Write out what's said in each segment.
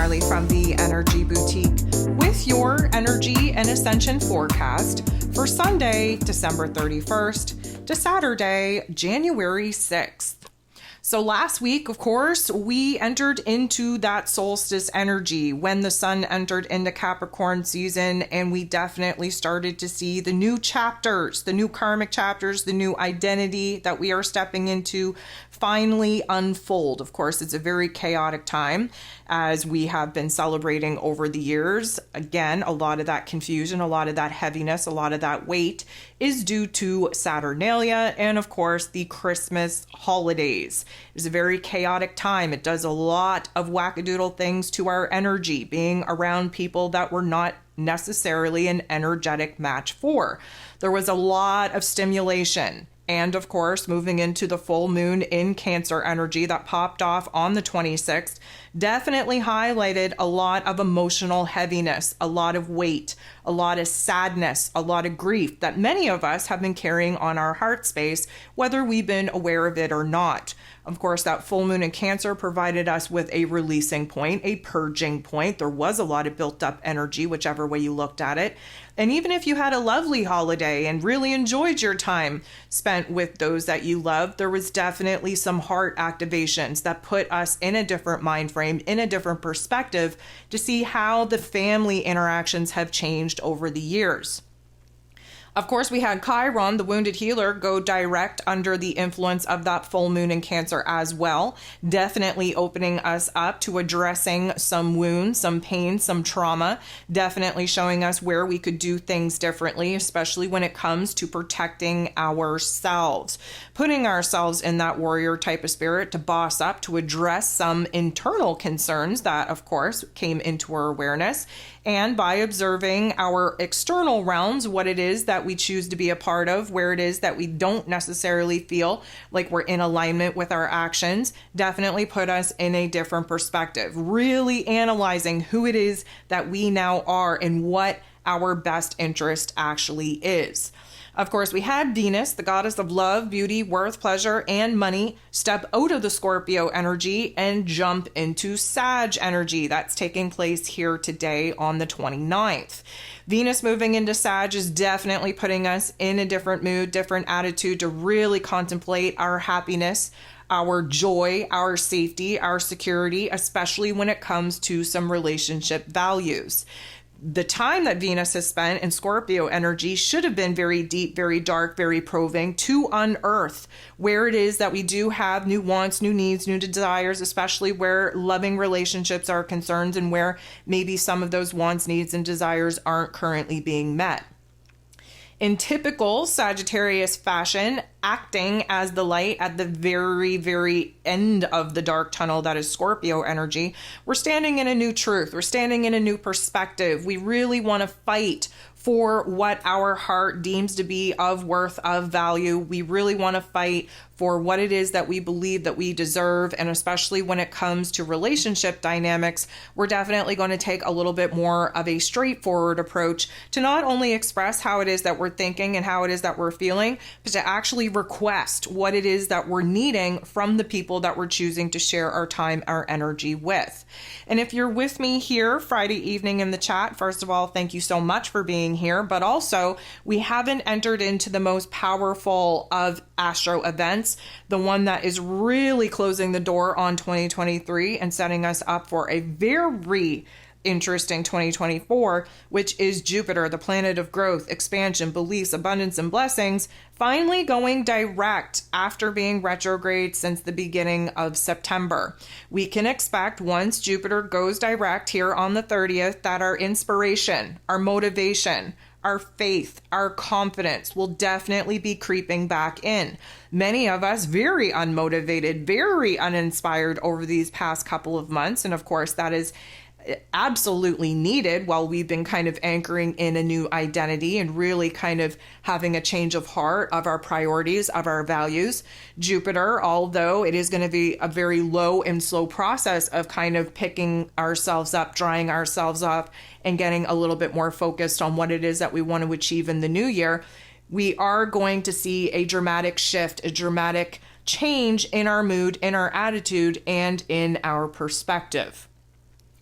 Riley from the Energy Boutique with your energy and ascension forecast for Sunday, December 31st to Saturday, January 6th. So last week, of course, we entered into that solstice energy when the sun entered into Capricorn season, and we definitely started to see the new chapters, the new karmic chapters, the new identity that we are stepping into finally unfold. Of course, it's a very chaotic time as we have been celebrating over the years. Again, a lot of that confusion, a lot of that heaviness, a lot of that weight is due to Saturnalia and, of course, the Christmas holidays. It's a very chaotic time. It does a lot of wackadoodle things to our energy, being around people that we're not necessarily an energetic match for. There was a lot of stimulation. And of course, moving into the full moon in Cancer energy that popped off on the 26th, definitely highlighted a lot of emotional heaviness, a lot of weight, a lot of sadness, a lot of grief that many of us have been carrying on our heart space, whether we've been aware of it or not. Of course, that full moon in Cancer provided us with a releasing point, a purging point. There was a lot of built up energy, whichever way you looked at it. And even if you had a lovely holiday and really enjoyed your time spent with those that you loved, there was definitely some heart activations that put us in a different mind frame, in a different perspective to see how the family interactions have changed over the years. Of course, we had Chiron, the wounded healer, go direct under the influence of that full moon in Cancer as well, definitely opening us up to addressing some wounds, some pain, some trauma, definitely showing us where we could do things differently, especially when it comes to protecting ourselves, putting ourselves in that warrior type of spirit to boss up, to address some internal concerns that, of course, came into our awareness. And by observing our external realms, what it is that we choose to be a part of, where it is that we don't necessarily feel like we're in alignment with our actions, definitely put us in a different perspective, really analyzing who it is that we now are and what our best interest actually is. Of course, we had Venus, the goddess of love, beauty, worth, pleasure, and money, step out of the Scorpio energy and jump into Sag energy. That's taking place here today on the 29th. Venus moving into Sag is definitely putting us in a different mood, different attitude to really contemplate our happiness, our joy, our safety, our security, especially when it comes to some relationship values. The time that Venus has spent in Scorpio energy should have been very deep, very dark, very probing to unearth where it is that we do have new wants, new needs, new desires, especially where loving relationships are concerned and where maybe some of those wants, needs, and desires aren't currently being met. In typical Sagittarius fashion, acting as the light at the very, very end of the dark tunnel that is Scorpio energy, we're standing in a new truth. We're standing in a new perspective. We really want to fight for what our heart deems to be of worth, of value. We really want to fight for what it is that we believe that we deserve. And especially when it comes to relationship dynamics, we're definitely going to take a little bit more of a straightforward approach to not only express how it is that we're thinking and how it is that we're feeling, but to actually request what it is that we're needing from the people that we're choosing to share our time, our energy with. And if you're with me here Friday evening in the chat, first of all, thank you so much for being here. But also, we haven't entered into the most powerful of astro events, the one that is really closing the door on 2023 and setting us up for a very interesting 2024, which is Jupiter, the planet of growth, expansion, beliefs, abundance, and blessings, finally going direct after being retrograde since the beginning of September. We can expect once Jupiter goes direct here on the 30th that our inspiration, our motivation, our faith, our confidence will definitely be creeping back in. Many of us very unmotivated, very uninspired over these past couple of months. And of course, that is absolutely needed while we've been kind of anchoring in a new identity and really kind of having a change of heart of our priorities, of our values. Jupiter, although it is going to be a very low and slow process of kind of picking ourselves up, drying ourselves up, and getting a little bit more focused on what it is that we want to achieve in the new year, we are going to see a dramatic shift, a dramatic change in our mood, in our attitude, and in our perspective.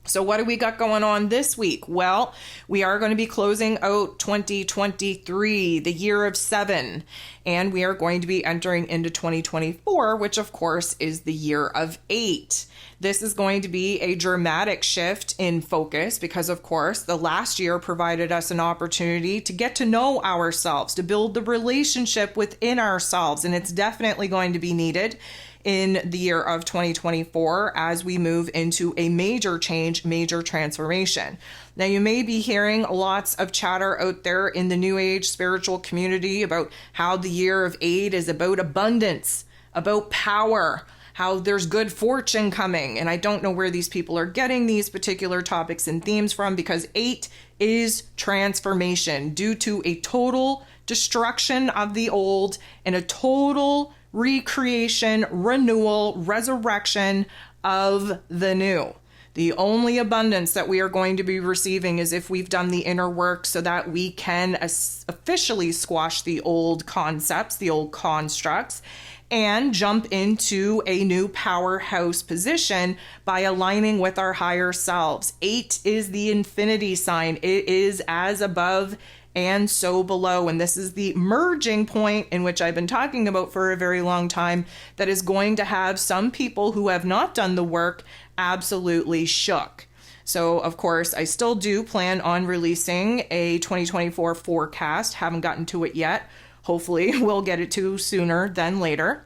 So what do we got going on this week? Well, we are going to be closing out 2023, the year of 7, and we are going to be entering into 2024, which of course is the year of 8. This is going to be a dramatic shift in focus because, of course, the last year provided us an opportunity to get to know ourselves, to build the relationship within ourselves, and it's definitely going to be needed in the year of 2024 as we move into a major change, major transformation. Now, you may be hearing lots of chatter out there in the New Age spiritual community about how the year of 8 is about abundance, about power, how there's good fortune coming. And I don't know where these people are getting these particular topics and themes from, because 8 is transformation due to a total destruction of the old and a total recreation, renewal, resurrection of the new. The only abundance that we are going to be receiving is if we've done the inner work so that we can officially squash the old concepts, the old constructs, and jump into a new powerhouse position by aligning with our higher selves. 8 is the infinity sign. It is as above and so below. And this is the merging point in which I've been talking about for a very long time that is going to have some people who have not done the work absolutely shook. So, of course, I still do plan on releasing a 2024 forecast. Haven't gotten to it yet. Hopefully, we'll get it to sooner than later.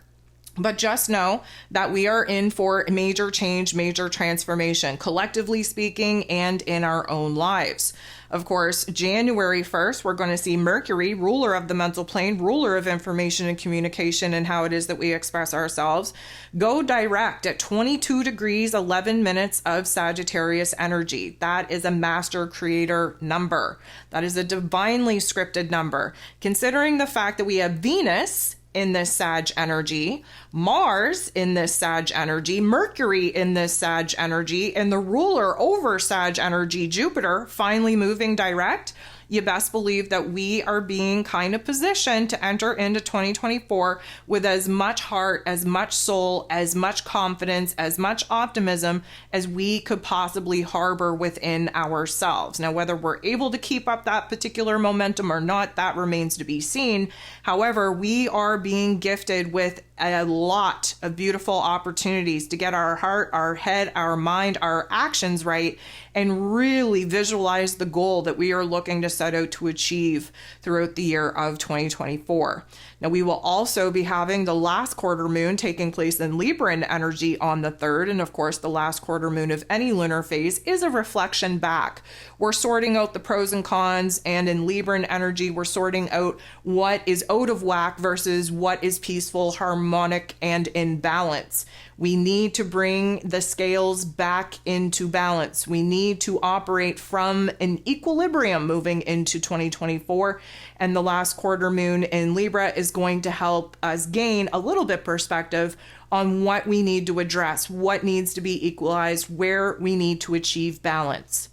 But just know that we are in for major change, major transformation, collectively speaking, and in our own lives. Of course, January 1st, we're going to see Mercury, ruler of the mental plane, ruler of information and communication and how it is that we express ourselves, go direct at 22 degrees, 11 minutes of Sagittarius energy. That is a master creator number. That is a divinely scripted number. Considering the fact that we have Venus in this Sag energy, Mars in this Sag energy, Mercury in this Sag energy, and the ruler over Sag energy, Jupiter, finally moving direct, you best believe that we are being kind of positioned to enter into 2024 with as much heart, as much soul, as much confidence, as much optimism as we could possibly harbor within ourselves. Now, whether we're able to keep up that particular momentum or not, that remains to be seen. However, we are being gifted with a lot of beautiful opportunities to get our heart, our head, our mind, our actions right, and really visualize the goal that we are looking to set out to achieve throughout the year of 2024. Now, we will also be having the last quarter moon taking place in Libran energy on the 3rd. And of course, the last quarter moon of any lunar phase is a reflection back. We're sorting out the pros and cons. And in Libran energy, we're sorting out what is out of whack versus what is peaceful, harmonic, and in balance. We need to bring the scales back into balance. We need to operate from an equilibrium moving into 2024. And the last quarter moon in Libra is going to help us gain a little bit perspective on what we need to address, what needs to be equalized, where we need to achieve balance.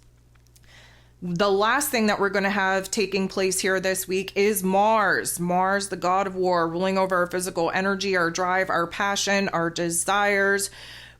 The last thing that we're going to have taking place here this week is Mars. Mars, the god of war, ruling over our physical energy, our drive, our passion, our desires,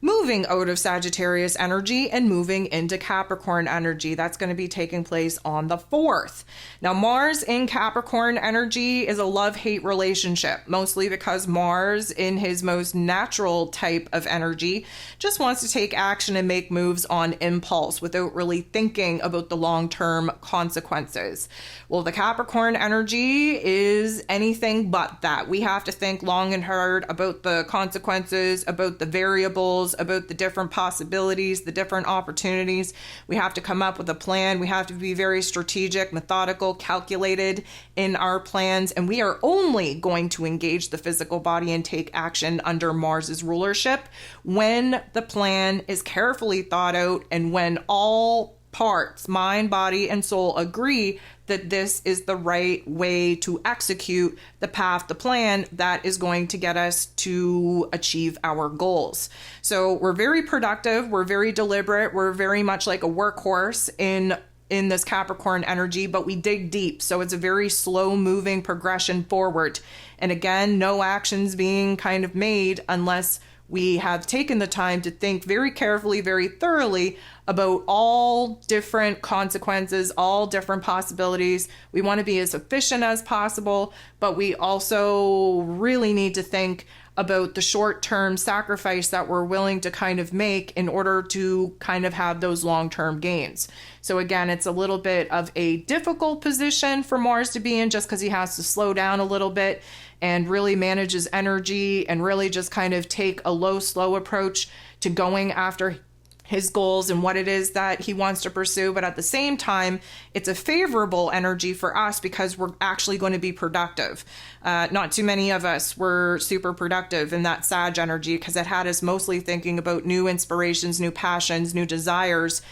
moving out of Sagittarius energy and moving into Capricorn energy. That's going to be taking place on the 4th. Now, Mars in Capricorn energy is a love-hate relationship, mostly because Mars, in his most natural type of energy, just wants to take action and make moves on impulse without really thinking about the long-term consequences. Well, the Capricorn energy is anything but that. We have to think long and hard about the consequences, about the variables, about the different possibilities, the different opportunities. We have to come up with a plan. We have to be very strategic, methodical, calculated in our plans. And we are only going to engage the physical body and take action under Mars's rulership when the plan is carefully thought out and when all parts, mind, body, and soul agree that this is the right way to execute the path, the plan that is going to get us to achieve our goals. So we're very productive, we're very deliberate, we're very much like a workhorse in this Capricorn energy, but we dig deep. So it's a very slow moving progression forward. And again, no actions being kind of made unless we have taken the time to think very carefully, very thoroughly about all different consequences, all different possibilities. We want to be as efficient as possible, but we also really need to think about the short-term sacrifice that we're willing to kind of make in order to kind of have those long-term gains. So again, it's a little bit of a difficult position for Mars to be in, just because he has to slow down a little bit and really manage his energy and really just kind of take a low, slow approach to going after his goals and what it is that he wants to pursue. But at the same time, it's a favorable energy for us because we're actually going to be productive. Not too many of us were super productive in that Sag energy, because it had us mostly thinking about new inspirations, new passions, new desires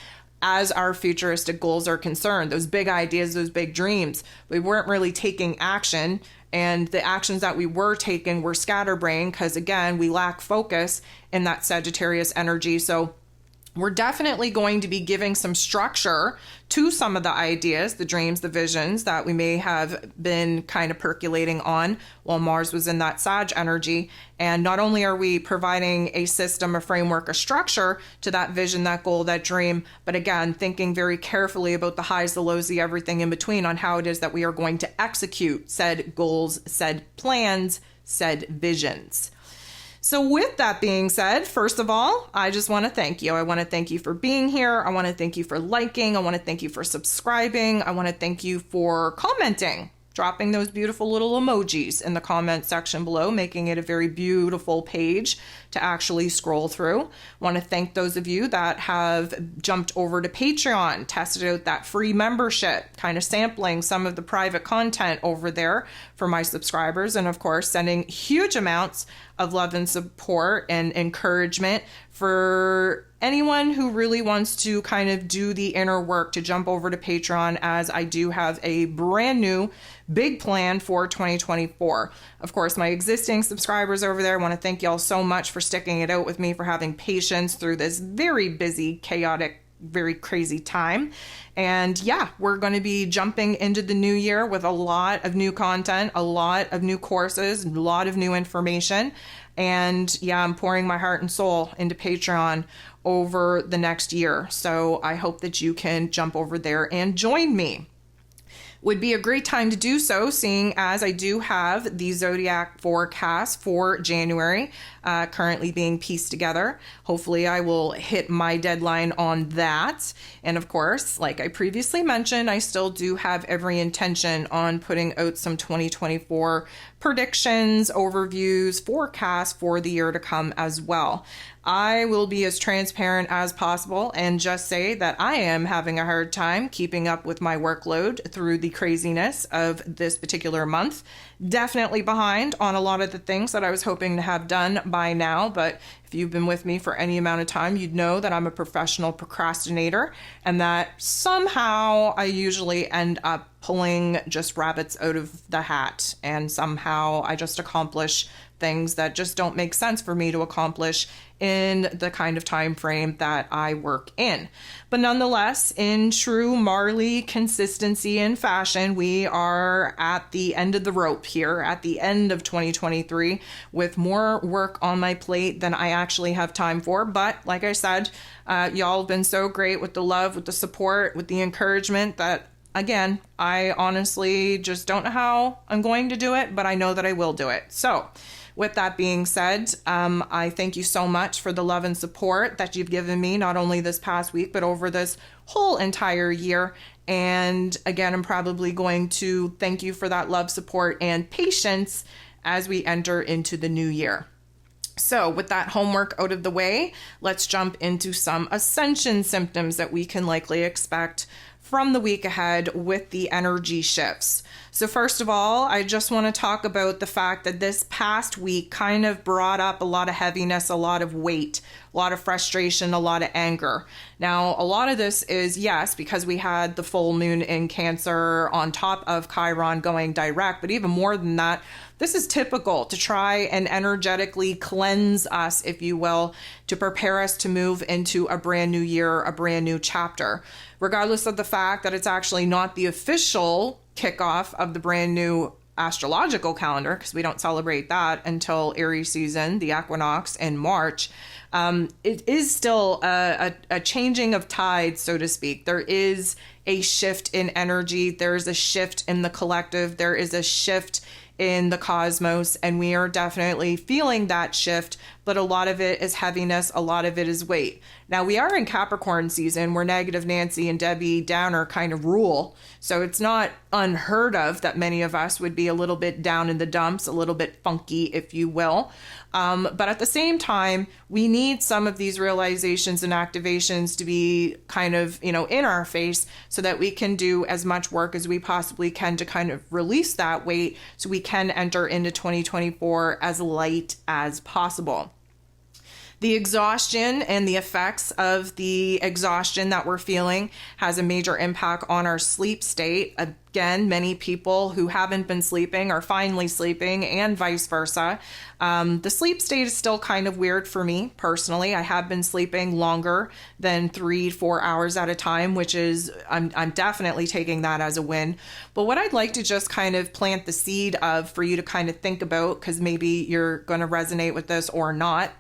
as our futuristic goals are concerned. Those big ideas, those big dreams. We weren't really taking action. And the actions that we were taking were scatterbrained because, again, we lack focus in that Sagittarius energy. So we're definitely going to be giving some structure to some of the ideas, the dreams, the visions that we may have been kind of percolating on while Mars was in that Sag energy. And not only are we providing a system, a framework, a structure to that vision, that goal, that dream, but again, thinking very carefully about the highs, the lows, the everything in between on how it is that we are going to execute said goals, said plans, said visions. So with that being said, first of all, I just want to thank you. I want to thank you for being here. I want to thank you for liking. I want to thank you for subscribing. I want to thank you for commenting, dropping those beautiful little emojis in the comment section below, making it a very beautiful page to actually scroll through. I want to thank those of you that have jumped over to Patreon, tested out that free membership, kind of sampling some of the private content over there for my subscribers, and of course, sending huge amounts of love and support and encouragement for anyone who really wants to kind of do the inner work to jump over to Patreon, as I do have a brand new big plan for 2024. Of course, my existing subscribers over there, I want to thank y'all so much for sticking it out with me, for having patience through this very busy, chaotic, very crazy time. And yeah, we're going to be jumping into the new year with a lot of new content, a lot of new courses, a lot of new information. And yeah, I'm pouring my heart and soul into Patreon over the next year. So I hope that you can jump over there and join me. Would be a great time to do so, seeing as I do have the zodiac forecast for January currently being pieced together. Hopefully I will hit my deadline on that. And of course, like I previously mentioned, I still do have every intention on putting out some 2024 predictions, overviews, forecasts for the year to come as well. I will be as transparent as possible and just say that I am having a hard time keeping up with my workload through the craziness of this particular month. Definitely behind on a lot of the things that I was hoping to have done by now, but if you've been with me for any amount of time, you'd know that I'm a professional procrastinator and that somehow I usually end up pulling just rabbits out of the hat, and somehow I just accomplish things that just don't make sense for me to accomplish in the kind of time frame that I work in. But nonetheless, in true Marley consistency and fashion, we are at the end of the rope here, at the end of 2023, with more work on my plate than I actually have time for. But like I said, y'all have been so great with the love, with the support, with the encouragement that, again, I honestly just don't know how I'm going to do it, but I know that I will do it. So with that being said, I thank you so much for the love and support that you've given me, not only this past week, but over this whole entire year. And again, I'm probably going to thank you for that love, support, and patience as we enter into the new year. So with that homework out of the way, let's jump into some Ascension symptoms that we can likely expect from the week ahead with the energy shifts. So first of all, I just want to talk about the fact that this past week kind of brought up a lot of heaviness, a lot of weight, a lot of frustration, a lot of anger. Now, a lot of this is, yes, because we had the full moon in Cancer on top of Chiron going direct, but even more than that, this is typical to try and energetically cleanse us, if you will, to prepare us to move into a brand new year, a brand new chapter. Regardless of the fact that it's actually not the official kickoff of the brand new astrological calendar, because we don't celebrate that until Aries season, the equinox in March, it is still a changing of tides, so to speak. There is a shift in energy. There's a shift in the collective. There is a shift in the cosmos, and we are definitely feeling that shift, but a lot of it is heaviness, a lot of it is weight. Now, we are in Capricorn season where negative Nancy and Debbie Downer kind of rule, so it's not unheard of that many of us would be a little bit down in the dumps, a little bit funky, if you will. But at the same time, we need some of these realizations and activations to be kind of, in our face so that we can do as much work as we possibly can to kind of release that weight so we can enter into 2024 as light as possible. The exhaustion and the effects of the exhaustion that we're feeling has a major impact on our sleep state. Again, many people who haven't been sleeping are finally sleeping, and vice versa. The sleep state is still kind of weird for me personally. I have been sleeping longer than 3-4 hours at a time, which is, I'm definitely taking that as a win. But what I'd like to just kind of plant the seed of for you to kind of think about, because maybe you're going to resonate with this or not.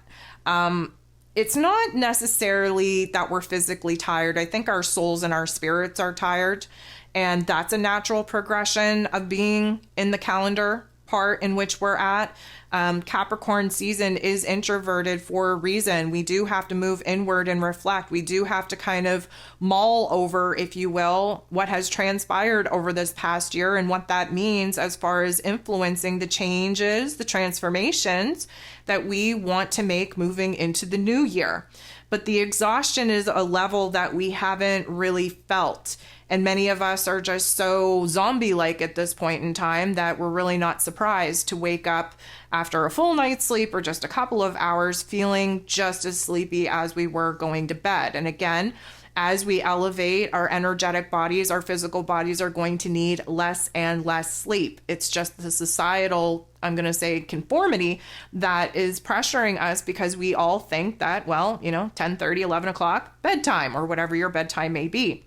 It's not necessarily that we're physically tired. I think our souls and our spirits are tired, and that's a natural progression of being in the calendar part in which we're at. Capricorn season is introverted for a reason. We do have to move inward and reflect. We do have to kind of mull over, if you will, what has transpired over this past year and what that means as far as influencing the changes, the transformations that we want to make moving into the new year. But the exhaustion is a level that we haven't really felt. And many of us are just so zombie-like at this point in time that we're really not surprised to wake up after a full night's sleep or just a couple of hours feeling just as sleepy as we were going to bed. And again, as we elevate our energetic bodies, our physical bodies are going to need less and less sleep. It's just the societal, I'm going to say, conformity that is pressuring us because we all think that, 10:30, 11 o'clock, bedtime, or whatever your bedtime may be.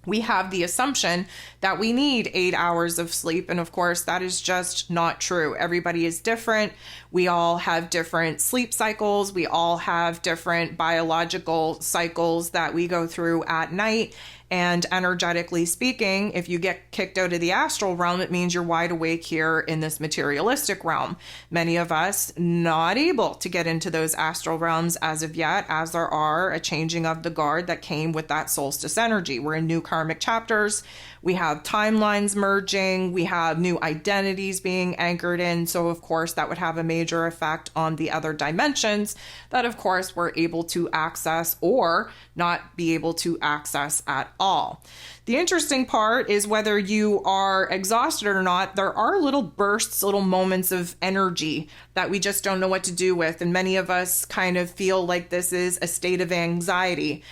We have the assumption that we need 8 hours of sleep. And of course, that is just not true. Everybody is different. We all have different sleep cycles. We all have different biological cycles that we go through at night. And energetically speaking, if you get kicked out of the astral realm, it means you're wide awake here in this materialistic realm. Many of us not able to get into those astral realms as of yet, as there are a changing of the guard that came with that solstice energy. We're in new karmic chapters. We have timelines merging. We have new identities being anchored in. So, of course, that would have a major effect on the other dimensions that, of course, we're able to access or not be able to access at all. The interesting part is whether you are exhausted or not, there are little bursts, little moments of energy that we just don't know what to do with. And many of us kind of feel like this is a state of anxiety.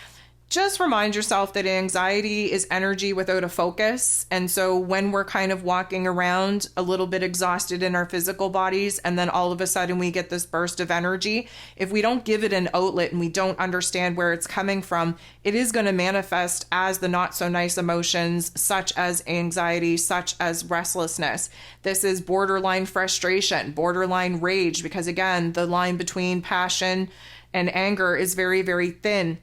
Just remind yourself that anxiety is energy without a focus. And so when we're kind of walking around a little bit exhausted in our physical bodies, and then all of a sudden we get this burst of energy, if we don't give it an outlet and we don't understand where it's coming from, it is going to manifest as the not so nice emotions, such as anxiety, such as restlessness. This is borderline frustration, borderline rage, because again, the line between passion and anger is very, very thin.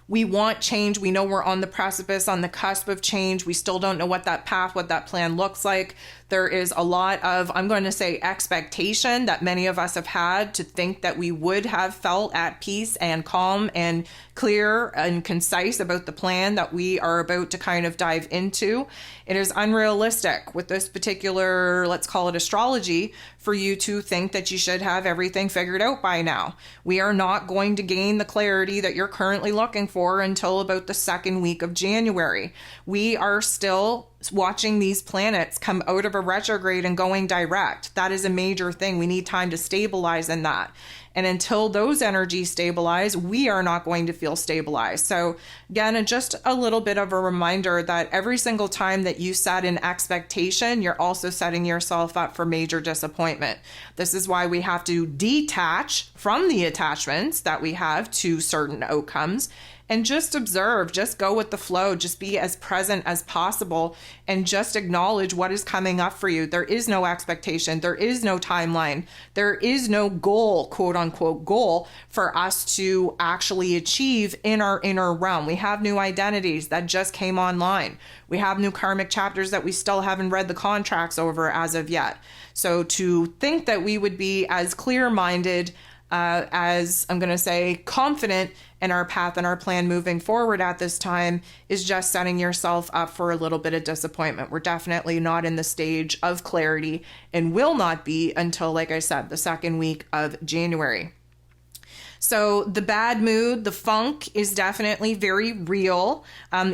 We want change. We know we're on the precipice, on the cusp of change. We still don't know what that path, what that plan looks like. There is a lot of, I'm going to say, expectation that many of us have had to think that we would have felt at peace and calm and clear and concise about the plan that we are about to kind of dive into. It is unrealistic with this particular, let's call it astrology, for you to think that you should have everything figured out by now. We are not going to gain the clarity that you're currently looking for until about the second week of January. We are still watching these planets come out of a retrograde and going direct. That is a major thing. We need time to stabilize in that. And until those energies stabilize, we are not going to feel stabilized. So again, just a little bit of a reminder that every single time that you set an expectation, you're also setting yourself up for major disappointment. This is why we have to detach from the attachments that we have to certain outcomes and just observe, just go with the flow, just be as present as possible, and just acknowledge what is coming up for you. There is no expectation. There is no timeline. There is no goal, quote unquote goal, for us to actually achieve in our inner realm. We have new identities that just came online. We have new karmic chapters that we still haven't read the contracts over as of yet. So to think that we would be as clear-minded, as I'm going to say, confident in our path and our plan moving forward at this time is just setting yourself up for a little bit of disappointment. We're definitely not in the stage of clarity and will not be until, like I said, the second week of January. So the bad mood, the funk is definitely very real.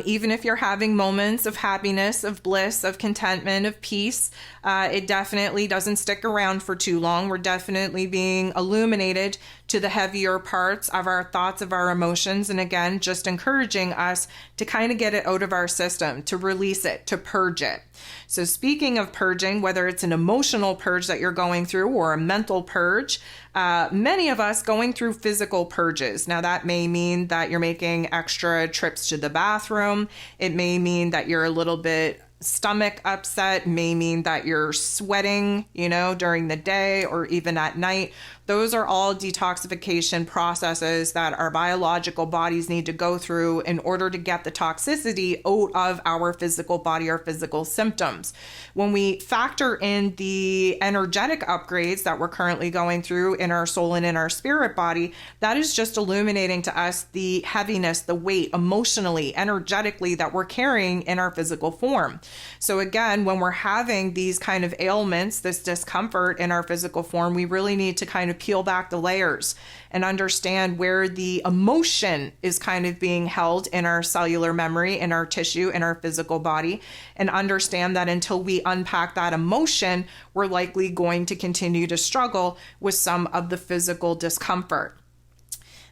Even if you're having moments of happiness, of bliss, of contentment, of peace, it definitely doesn't stick around for too long. We're definitely being illuminated to the heavier parts of our thoughts, of our emotions. And again, just encouraging us to kind of get it out of our system, to release it, to purge it. So speaking of purging, whether it's an emotional purge that you're going through or a mental purge, many of us going through physical purges. Now that may mean that you're making extra trips to the bathroom. It may mean that you're a little bit stomach upset, may mean that you're sweating, during the day or even at night. Those are all detoxification processes that our biological bodies need to go through in order to get the toxicity out of our physical body or physical symptoms. When we factor in the energetic upgrades that we're currently going through in our soul and in our spirit body, that is just illuminating to us the heaviness, the weight emotionally, energetically that we're carrying in our physical form. So again, when we're having these kind of ailments, this discomfort in our physical form, we really need to kind of peel back the layers and understand where the emotion is kind of being held in our cellular memory, in our tissue, in our physical body, and understand that until we unpack that emotion, we're likely going to continue to struggle with some of the physical discomfort.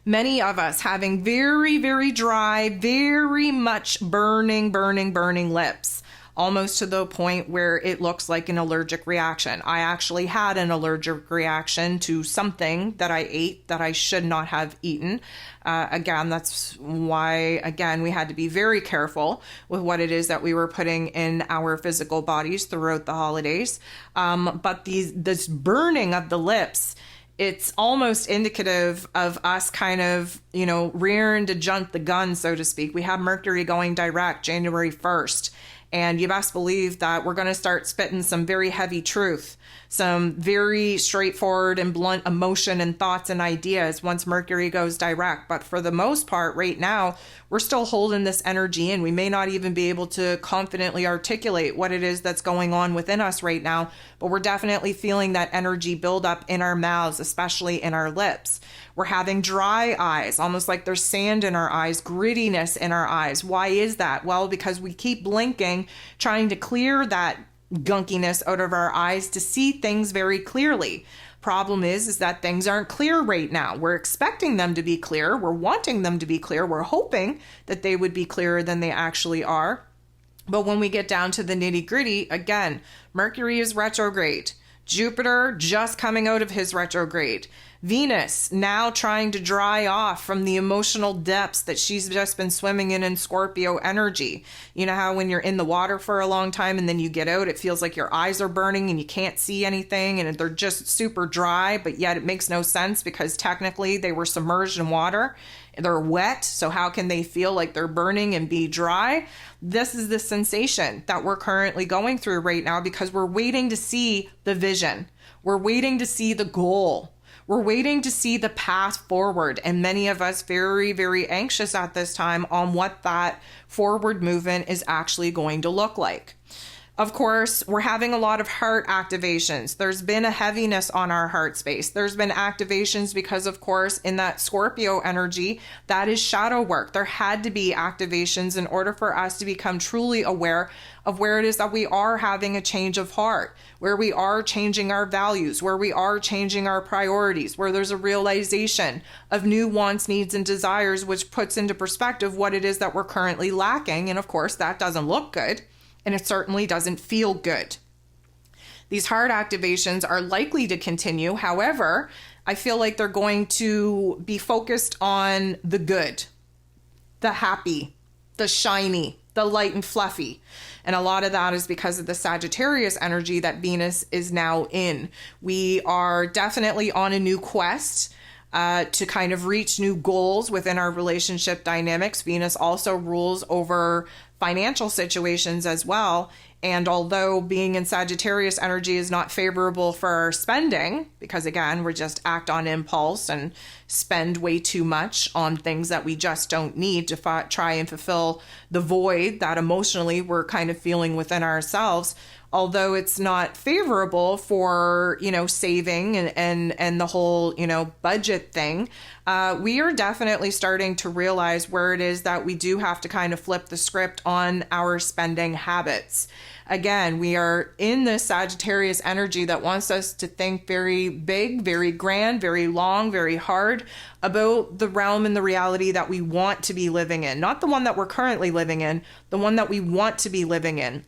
Many of us having very, very dry, very much burning lips, almost to the point where it looks like an allergic reaction. I actually had an allergic reaction to something that I ate that I should not have eaten. Again, that's why, we had to be very careful with what it is that we were putting in our physical bodies throughout the holidays. But this burning of the lips, it's almost indicative of us kind of, rearing to jump the gun, so to speak. We have Mercury going direct January 1st. And you best believe that we're going to start spitting some very heavy truth, some very straightforward and blunt emotion and thoughts and ideas once Mercury goes direct. But for the most part, right now, we're still holding this energy in. We may not even be able to confidently articulate what it is that's going on within us right now, but we're definitely feeling that energy build up in our mouths, especially in our lips. We're having dry eyes, almost like there's sand in our eyes, grittiness in our eyes. Why is that? Well, because we keep blinking, trying to clear that gunkiness out of our eyes to see things very clearly. Problem is that things aren't clear right now. We're expecting them to be clear. We're wanting them to be clear. We're hoping that they would be clearer than they actually are. But when we get down to the nitty gritty, again, Mercury is retrograde. Jupiter just coming out of his retrograde. Venus now trying to dry off from the emotional depths that she's just been swimming in Scorpio energy. You know how when you're in the water for a long time and then you get out, it feels like your eyes are burning and you can't see anything and they're just super dry, but yet it makes no sense because technically they were submerged in water. They're wet, so how can they feel like they're burning and be dry? This is the sensation that we're currently going through right now because we're waiting to see the vision. We're waiting to see the goal. We're waiting to see the path forward. And many of us very, very anxious at this time on what that forward movement is actually going to look like. Of course, we're having a lot of heart activations. There's been a heaviness on our heart space. There's been activations because, of course, in that Scorpio energy, that is shadow work. There had to be activations in order for us to become truly aware of where it is that we are having a change of heart, where we are changing our values, where we are changing our priorities, where there's a realization of new wants, needs, and desires, which puts into perspective what it is that we're currently lacking. And of course, that doesn't look good. And it certainly doesn't feel good. These heart activations are likely to continue. However, I feel like they're going to be focused on the good. the happy, the shiny, the light and fluffy. And a lot of that is because of the Sagittarius energy that Venus is now in. We are definitely on a new quest to kind of reach new goals within our relationship dynamics. Venus also rules over financial situations as well. And although being in Sagittarius energy is not favorable for spending, because again, we just act on impulse and spend way too much on things that we just don't need to try and fulfill the void that emotionally we're kind of feeling within ourselves. Although it's not favorable for, saving and the whole, budget thing, we are definitely starting to realize where it is that we do have to kind of flip the script on our spending habits. Again, we are in this Sagittarius energy that wants us to think very big, very grand, very long, very hard about the realm and the reality that we want to be living in. Not the one that we're currently living in, the one that we want to be living in.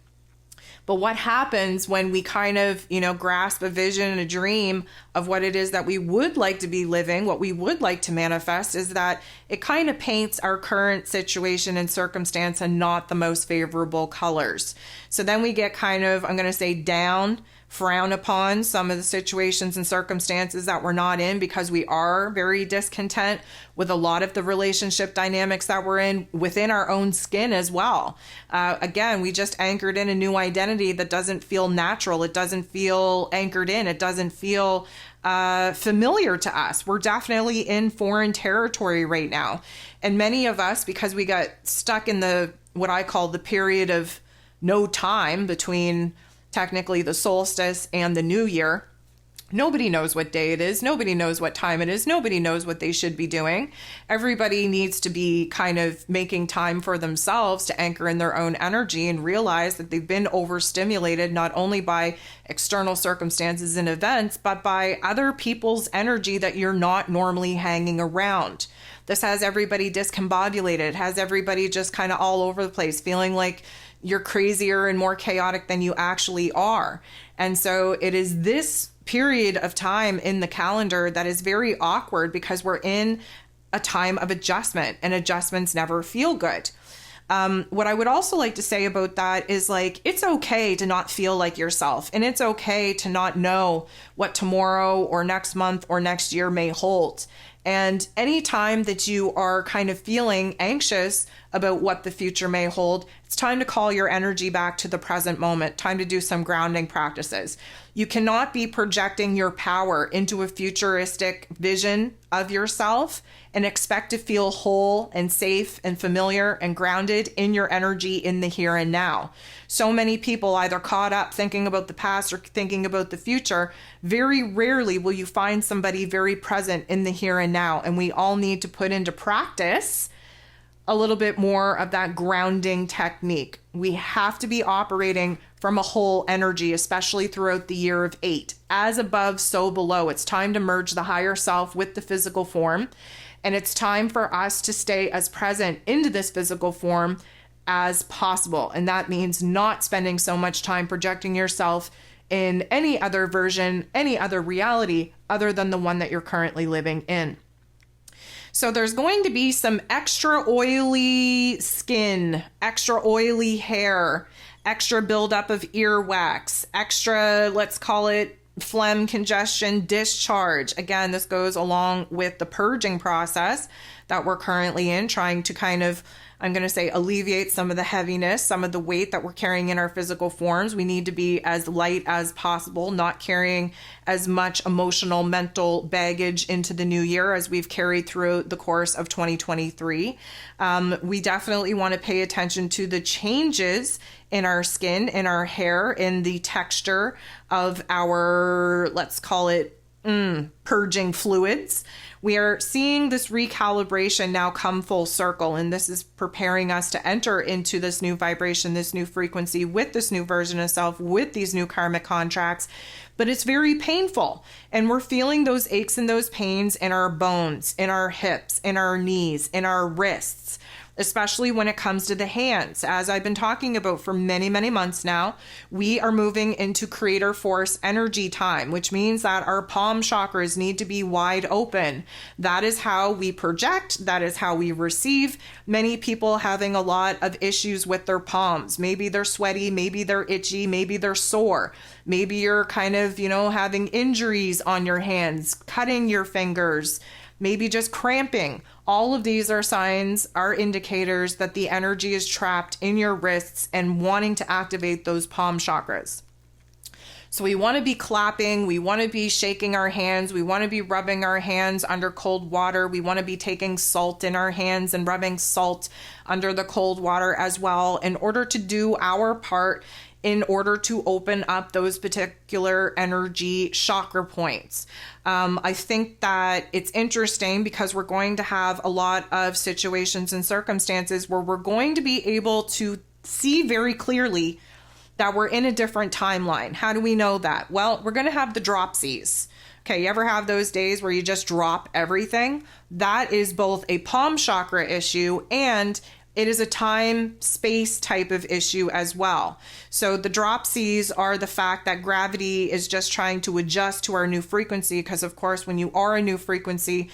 But what happens when we kind of, grasp a vision and a dream of what it is that we would like to be living, what we would like to manifest, is that it kind of paints our current situation and circumstance in not the most favorable colors. So then we get kind of, I'm going to say, down, frown upon some of the situations and circumstances that we're not in, because we are very discontent with a lot of the relationship dynamics that we're in within our own skin as well. Again, we just anchored in a new identity that doesn't feel natural. It doesn't feel anchored in. It doesn't feel familiar to us. We're definitely in foreign territory right now. And many of us, because we got stuck in what I call the period of no time between technically the solstice and the new year. Nobody knows what day it is. Nobody knows what time it is. Nobody knows what they should be doing. Everybody needs to be kind of making time for themselves to anchor in their own energy and realize that they've been overstimulated not only by external circumstances and events, but by other people's energy that you're not normally hanging around. This has everybody discombobulated, has everybody just kind of all over the place, feeling like you're crazier and more chaotic than you actually are. And so it is this period of time in the calendar that is very awkward, because we're in a time of adjustment, and adjustments never feel good. What I would also like to say about that is, it's okay to not feel like yourself, and it's okay to not know what tomorrow or next month or next year may hold. And any time that you are kind of feeling anxious about what the future may hold, it's time to call your energy back to the present moment, time to do some grounding practices. You cannot be projecting your power into a futuristic vision of yourself and expect to feel whole and safe and familiar and grounded in your energy in the here and now. So many people either caught up thinking about the past or thinking about the future. Very rarely will you find somebody very present in the here and now. And we all need to put into practice a little bit more of that grounding technique. We have to be operating from a whole energy, especially throughout the year of 8. As above, so below. It's time to merge the higher self with the physical form. And it's time for us to stay as present into this physical form as possible. And that means not spending so much time projecting yourself in any other version, any other reality other than the one that you're currently living in. So there's going to be some extra oily skin, extra oily hair, extra buildup of earwax, extra, let's call it phlegm, congestion, discharge. Again, this goes along with the purging process that we're currently in, trying to kind of, I'm going to say, alleviate some of the heaviness, some of the weight that we're carrying in our physical forms. We need to be as light as possible, not carrying as much emotional, mental baggage into the new year as we've carried through the course of 2023. We definitely want to pay attention to the changes in our skin, in our hair, in the texture of our, let's call it, purging fluids. We are seeing this recalibration now come full circle, and this is preparing us to enter into this new vibration, this new frequency with this new version of self, with these new karmic contracts. But it's very painful, and we're feeling those aches and those pains in our bones, in our hips, in our knees, in our wrists. especially when it comes to the hands. As I've been talking about for many, many months now, we are moving into creator force energy time, which means that our palm chakras need to be wide open. That is how we project. That is how we receive. Many people having a lot of issues with their palms. Maybe they're sweaty, maybe they're itchy, maybe they're sore. Maybe you're kind of, having injuries on your hands, cutting your fingers, maybe just cramping. All of these are signs, are indicators that the energy is trapped in your wrists and wanting to activate those palm chakras. So we want to be clapping, we want to be shaking our hands, we want to be rubbing our hands under cold water, we want to be taking salt in our hands and rubbing salt under the cold water as well, in order to do our part, in order to open up those particular energy chakra points. I think that it's interesting because we're going to have a lot of situations and circumstances where we're going to be able to see very clearly that we're in a different timeline. How do we know that? Well, we're going to have the dropsies. Okay, you ever have those days where you just drop everything? That is both a palm chakra issue and it is a time-space type of issue as well. So the dropsies are the fact that gravity is just trying to adjust to our new frequency, because of course, when you are a new frequency,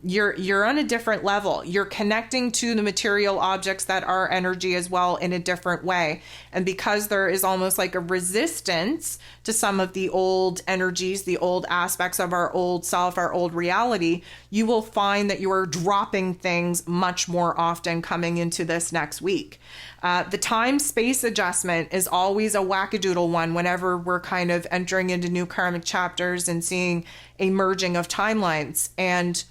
you're on a different level. You're connecting to the material objects that are energy as well in a different way. And because there is almost like a resistance to some of the old energies, the old aspects of our old self, our old reality, you will find that you are dropping things much more often coming into this next week. The time-space adjustment is always a wackadoodle one whenever we're kind of entering into new karmic chapters and seeing a merging of timelines. And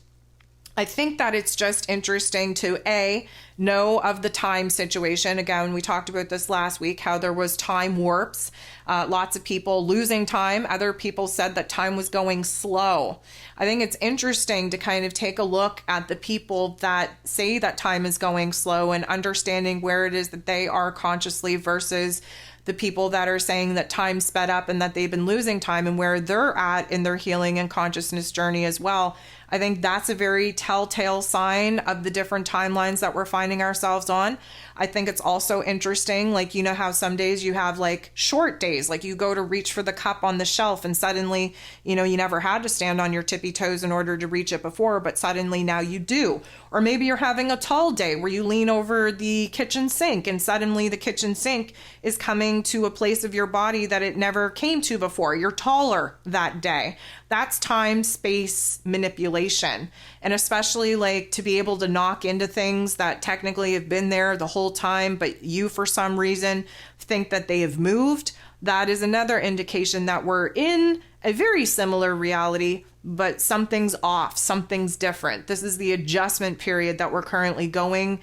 I think that it's just interesting to know of the time situation. Again, we talked about this last week, how there was time warps, lots of people losing time. Other people said that time was going slow. I think it's interesting to kind of take a look at the people that say that time is going slow and understanding where it is that they are consciously versus the people that are saying that time sped up and that they've been losing time and where they're at in their healing and consciousness journey as well. I think that's a very telltale sign of the different timelines that we're finding ourselves on. I think it's also interesting, like, how some days you have like short days, like you go to reach for the cup on the shelf and suddenly, you never had to stand on your tippy toes in order to reach it before, but suddenly now you do. Or maybe you're having a tall day where you lean over the kitchen sink and suddenly the kitchen sink is coming to a place of your body that it never came to before. You're taller that day. That's time space manipulation. And especially like to be able to knock into things that technically have been there the whole time, but you for some reason think that they have moved. That is another indication that we're in a very similar reality, but something's off, something's different. This is the adjustment period that we're currently going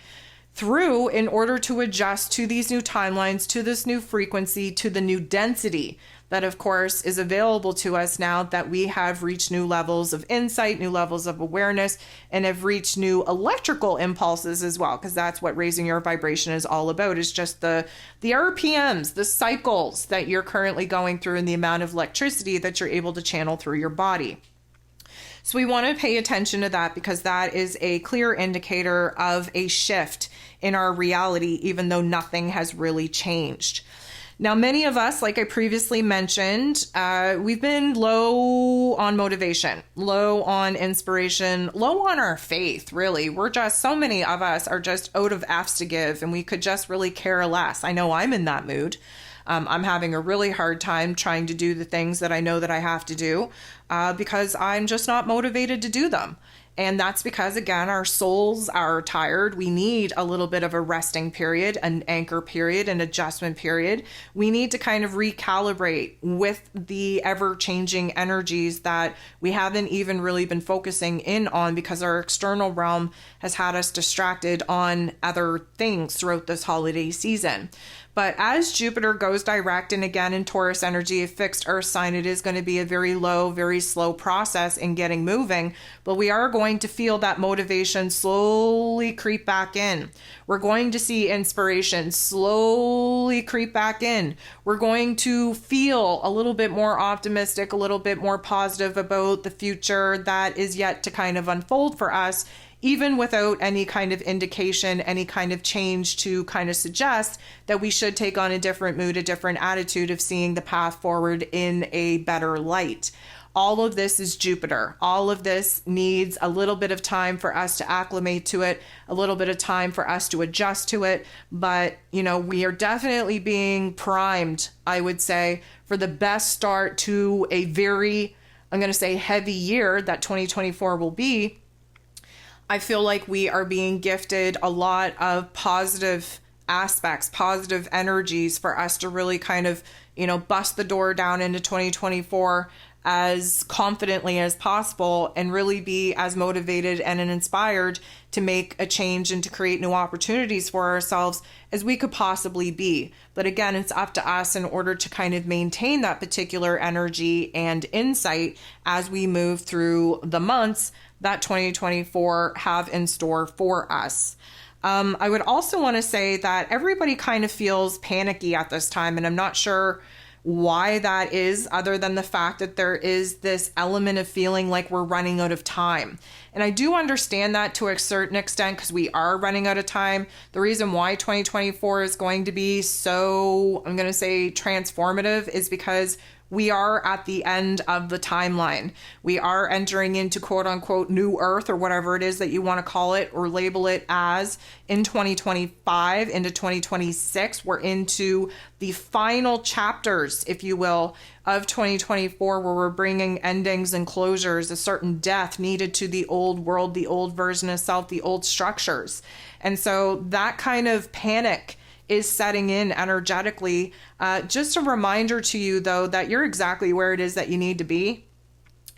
through in order to adjust to these new timelines, to this new frequency, to the new density that of course is available to us now that we have reached new levels of insight, new levels of awareness, and have reached new electrical impulses as well, because that's what raising your vibration is all about, is just the RPMs, the cycles that you're currently going through and the amount of electricity that you're able to channel through your body. So we want to pay attention to that because that is a clear indicator of a shift in our reality, even though nothing has really changed. Now, many of us, like I previously mentioned, we've been low on motivation, low on inspiration, low on our faith, really. So many of us are just out of F's to give, and we could just really care less. I know I'm in that mood. I'm having a really hard time trying to do the things that I know that I have to do because I'm just not motivated to do them. And that's because, again, our souls are tired. We need a little bit of a resting period, an anchor period, an adjustment period. We need to kind of recalibrate with the ever-changing energies that we haven't even really been focusing in on because our external realm has had us distracted on other things throughout this holiday season. But as Jupiter goes direct and again in Taurus energy, a fixed earth sign, it is going to be a very low, very slow process in getting moving. But we are going to feel that motivation slowly creep back in. We're going to see inspiration slowly creep back in. We're going to feel a little bit more optimistic, a little bit more positive about the future that is yet to kind of unfold for us even without any kind of indication, any kind of change to kind of suggest that we should take on a different mood, a different attitude of seeing the path forward in a better light. All of this is Jupiter. All of this needs a little bit of time for us to acclimate to it, a little bit of time for us to adjust to it. But, we are definitely being primed, I would say, for the best start to a very, I'm going to say, heavy year that 2024 will be. I feel like we are being gifted a lot of positive aspects, positive energies for us to really kind of, bust the door down into 2024 as confidently as possible and really be as motivated and inspired to make a change and to create new opportunities for ourselves as we could possibly be. But again, it's up to us in order to kind of maintain that particular energy and insight as we move through the months that 2024 have in store for us. I would also want to say that everybody kind of feels panicky at this time, and I'm not sure why that is, other than the fact that there is this element of feeling like we're running out of time. And I do understand that to a certain extent because we are running out of time. The reason why 2024 is going to be so, I'm going to say, transformative is because we are at the end of the timeline. We are entering into quote unquote new earth, or whatever it is that you want to call it or label it as, in 2025 into 2026. We're into the final chapters, if you will, of 2024, where we're bringing endings and closures, a certain death needed to the old world, the old version of self, the old structures. And so that kind of panic is setting in energetically. Just a reminder to you, though, that you're exactly where it is that you need to be.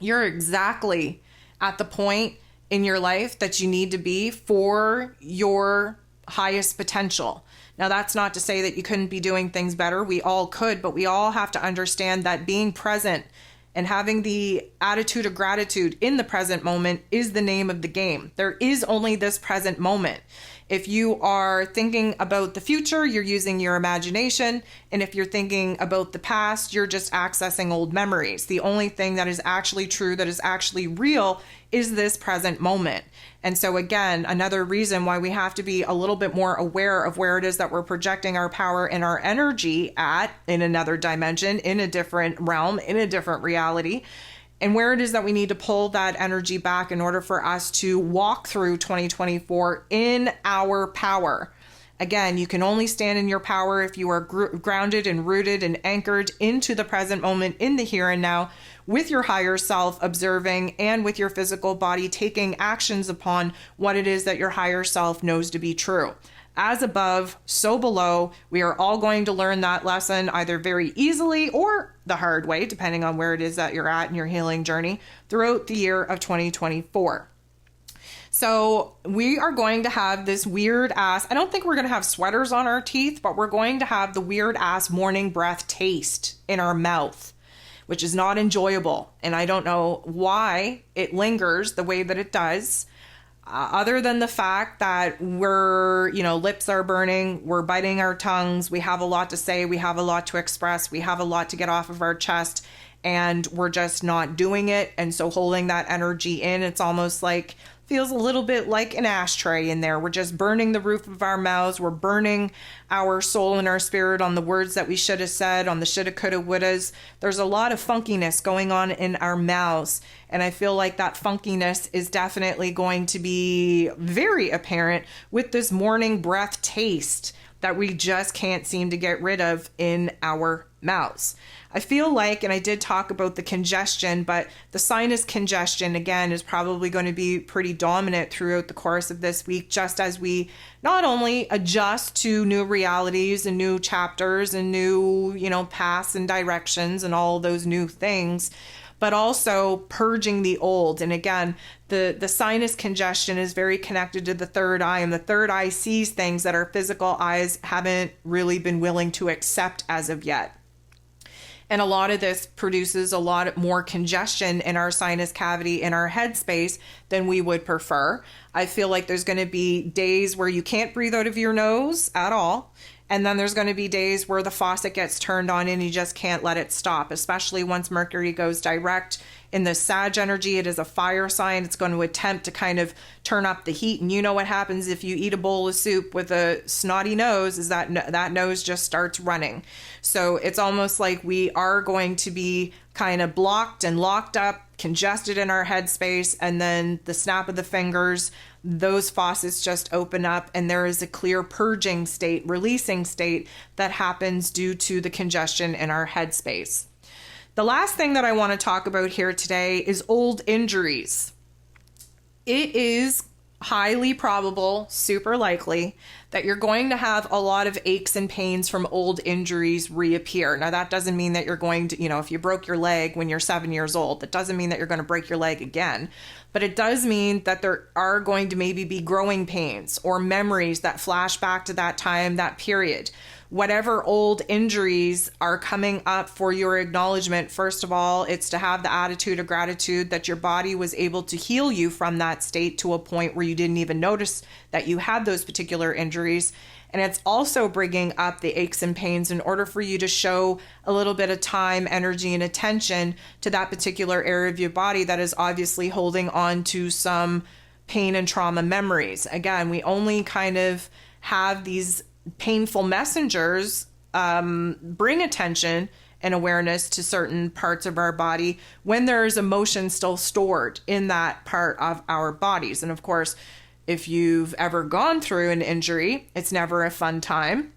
You're exactly at the point in your life that you need to be for your highest potential. Now, that's not to say that you couldn't be doing things better. We all could, but we all have to understand that being present and having the attitude of gratitude in the present moment is the name of the game. There is only this present moment. If you are thinking about the future, you're using your imagination. And if you're thinking about the past, you're just accessing old memories. The only thing that is actually true, that is actually real, is this present moment. And so again, another reason why we have to be a little bit more aware of where it is that we're projecting our power and our energy at, in another dimension, in a different realm, in a different reality, and where it is that we need to pull that energy back in order for us to walk through 2024 in our power. Again, you can only stand in your power if you are grounded and rooted and anchored into the present moment, in the here and now, with your higher self observing, and with your physical body taking actions upon what it is that your higher self knows to be true. As above, so below. We are all going to learn that lesson either very easily or the hard way, depending on where it is that you're at in your healing journey throughout the year of 2024. So we are going to have this weird ass, I don't think we're going to have sweaters on our teeth, but we're going to have the weird ass morning breath taste in our mouth, which is not enjoyable. And I don't know why it lingers the way that it does. Other than the fact that we're, lips are burning, we're biting our tongues, we have a lot to say, we have a lot to express, we have a lot to get off of our chest, and we're just not doing it. And so holding that energy in, it's almost like, feels a little bit like an ashtray in there. We're just burning the roof of our mouths. We're burning our soul and our spirit on the words that we should have said, on the shoulda, coulda, wouldas. There's a lot of funkiness going on in our mouths. And I feel like that funkiness is definitely going to be very apparent with this morning breath taste that we just can't seem to get rid of in our mouths. I feel like, and I did talk about the congestion, but the sinus congestion, again, is probably going to be pretty dominant throughout the course of this week, just as we not only adjust to new realities and new chapters and new, paths and directions and all those new things, but also purging the old. And again, the sinus congestion is very connected to the third eye, and the third eye sees things that our physical eyes haven't really been willing to accept as of yet. And a lot of this produces a lot more congestion in our sinus cavity, in our head space, than we would prefer. I feel like there's going to be days where you can't breathe out of your nose at all. And then there's going to be days where the faucet gets turned on and you just can't let it stop, especially once Mercury goes direct in the Sag energy. It is a fire sign. It's going to attempt to kind of turn up the heat. And you know what happens if you eat a bowl of soup with a snotty nose is that nose just starts running. So it's almost like we are going to be kind of blocked and locked up, congested in our headspace, and then the snap of the fingers, those faucets just open up and there is a clear purging state, releasing state that happens due to the congestion in our headspace. The last thing that I want to talk about here today is old injuries. It is highly probable, super likely, that you're going to have a lot of aches and pains from old injuries reappear. Now, that doesn't mean that you're going to, if you broke your leg when you're 7 years old, that doesn't mean that you're going to break your leg again. But it does mean that there are going to maybe be growing pains or memories that flash back to that time, that period. Whatever old injuries are coming up for your acknowledgement, first of all, it's to have the attitude of gratitude that your body was able to heal you from that state to a point where you didn't even notice that you had those particular injuries. And it's also bringing up the aches and pains in order for you to show a little bit of time, energy, and attention to that particular area of your body that is obviously holding on to some pain and trauma memories. Again, we only kind of have these painful messengers bring attention and awareness to certain parts of our body when there is emotion still stored in that part of our bodies. And of course, if you've ever gone through an injury, it's never a fun time.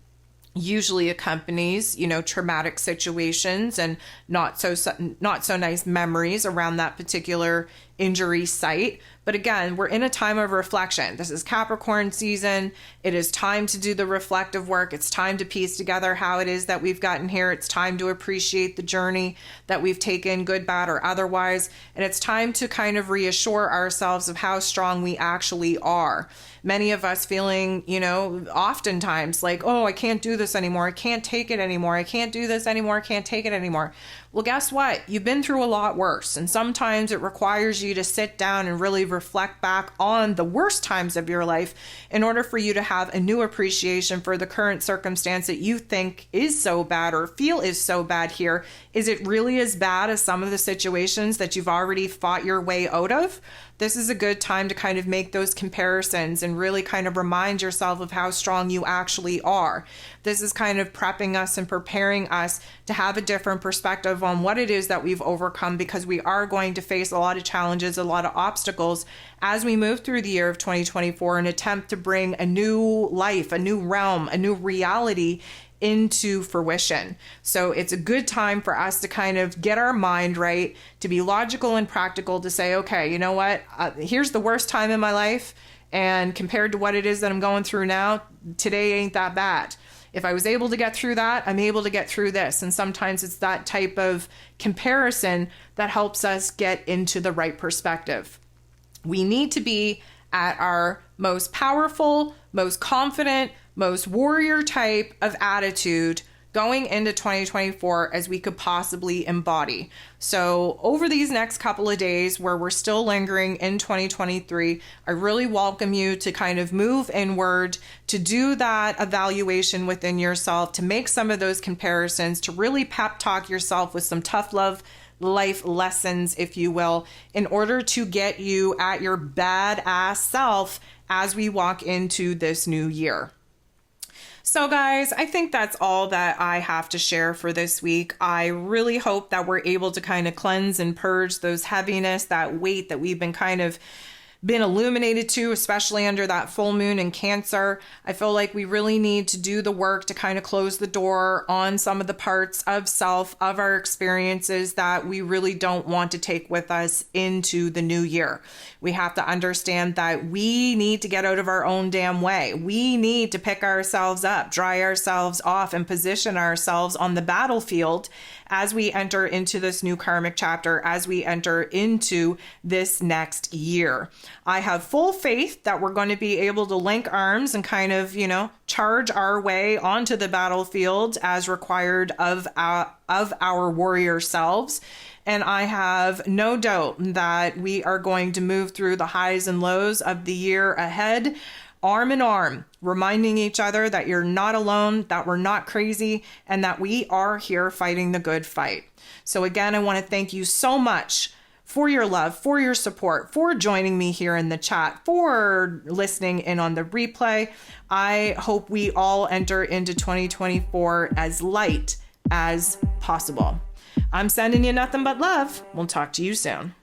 Usually accompanies, traumatic situations and not so nice memories around that particular injury site. But again, we're in a time of reflection. This is Capricorn season. It is time to do the reflective work. It's time to piece together how it is that we've gotten here. It's time to appreciate the journey that we've taken, good, bad, or otherwise. And it's time to kind of reassure ourselves of how strong we actually are. Many of us feeling, oftentimes like, oh, I can't do this anymore. I can't take it anymore. I can't do this anymore. I can't take it anymore. Well, guess what? You've been through a lot worse. And sometimes it requires you to sit down and really reflect back on the worst times of your life in order for you to have a new appreciation for the current circumstance that you think is so bad or feel is so bad here. Is it really as bad as some of the situations that you've already fought your way out of? This is a good time to kind of make those comparisons and really kind of remind yourself of how strong you actually are. This is kind of prepping us and preparing us to have a different perspective on what it is that we've overcome, because we are going to face a lot of challenges, a lot of obstacles as we move through the year of 2024 and attempt to bring a new life, a new realm, a new reality into fruition. So it's a good time for us to kind of get our mind right, to be logical and practical, to say, okay, you know what, here's the worst time in my life, and compared to what it is that I'm going through now, today ain't that bad. If I was able to get through that, I'm able to get through this. And sometimes it's that type of comparison that helps us get into the right perspective. We need to be at our most powerful, most confident, most warrior type of attitude going into 2024 as we could possibly embody. So over these next couple of days where we're still lingering in 2023, I really welcome you to kind of move inward, to do that evaluation within yourself, to make some of those comparisons, to really pep talk yourself with some tough love life lessons, if you will, in order to get you at your badass self as we walk into this new year. So guys, I think that's all that I have to share for this week. I really hope that we're able to kind of cleanse and purge those heaviness, that weight that we've been illuminated to, especially under that full moon in Cancer. I feel like we really need to do the work to kind of close the door on some of the parts of self, of our experiences that we really don't want to take with us into the new year. We have to understand that we need to get out of our own damn way. We need to pick ourselves up, dry ourselves off, and position ourselves on the battlefield as we enter into this new karmic chapter, as we enter into this next year. I have full faith that we're going to be able to link arms and kind of, charge our way onto the battlefield as required of our warrior selves. And I have no doubt that we are going to move through the highs and lows of the year ahead arm in arm, reminding each other that you're not alone, that we're not crazy, and that we are here fighting the good fight. So again, I want to thank you so much for your love, for your support, for joining me here in the chat, for listening in on the replay. I hope we all enter into 2024 as light as possible. I'm sending you nothing but love. We'll talk to you soon.